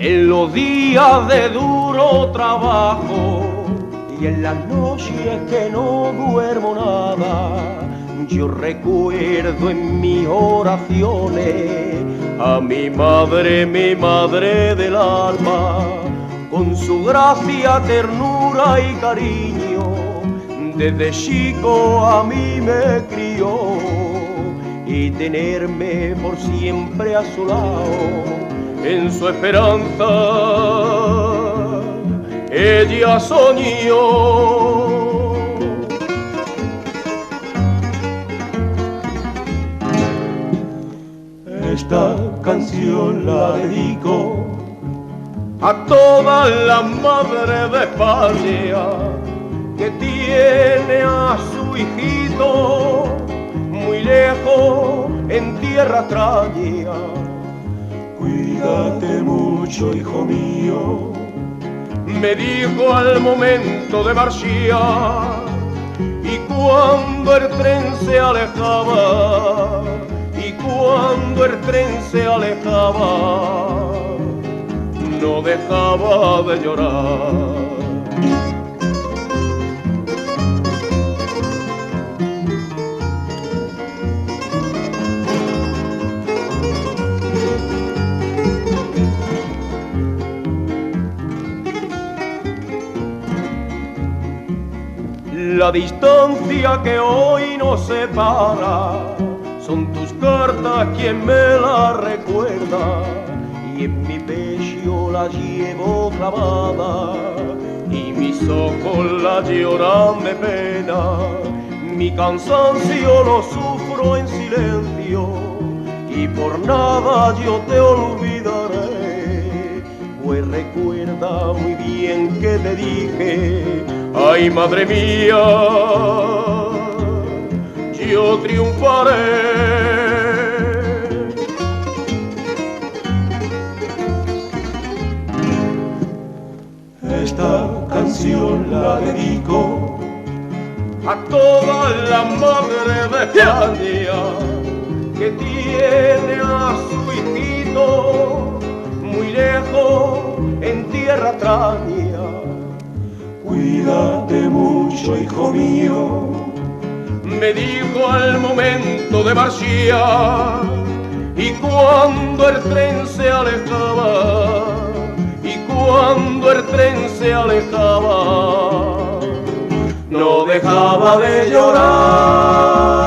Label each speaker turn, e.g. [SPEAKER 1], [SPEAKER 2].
[SPEAKER 1] en los días de duro trabajo y en las noches que no duermo nada, yo recuerdo en mis oraciones a mi madre del alma, con su gracia, ternura y cariño, desde chico a mí me crió, y tenerme por siempre a su lado, en su esperanza, ella soñó. Esta canción la dedico a todas las madres de España que tiene a su hijito muy lejos en tierra extraña. Cuídate mucho, hijo mío, me dijo al momento de marchar, y cuando el tren se alejaba, y cuando el tren se alejaba, no dejaba de llorar. La distancia que hoy nos separa, son tus cartas quien me la recuerda, y en mi pecho la llevo clavada, y mis ojos la lloran de pena. Mi cansancio lo sufro en silencio, y por nada yo te olvidaré, pues recuerda muy bien que te dije, ay madre mía, yo triunfaré. Esta canción la dedico a todas las madres de España que tiene a su hijito muy lejos en tierra extraña. Cuídate mucho, hijo mío, me dijo al momento de marchar, y cuando el tren se alejaba, y cuando el tren se alejaba, no dejaba de llorar.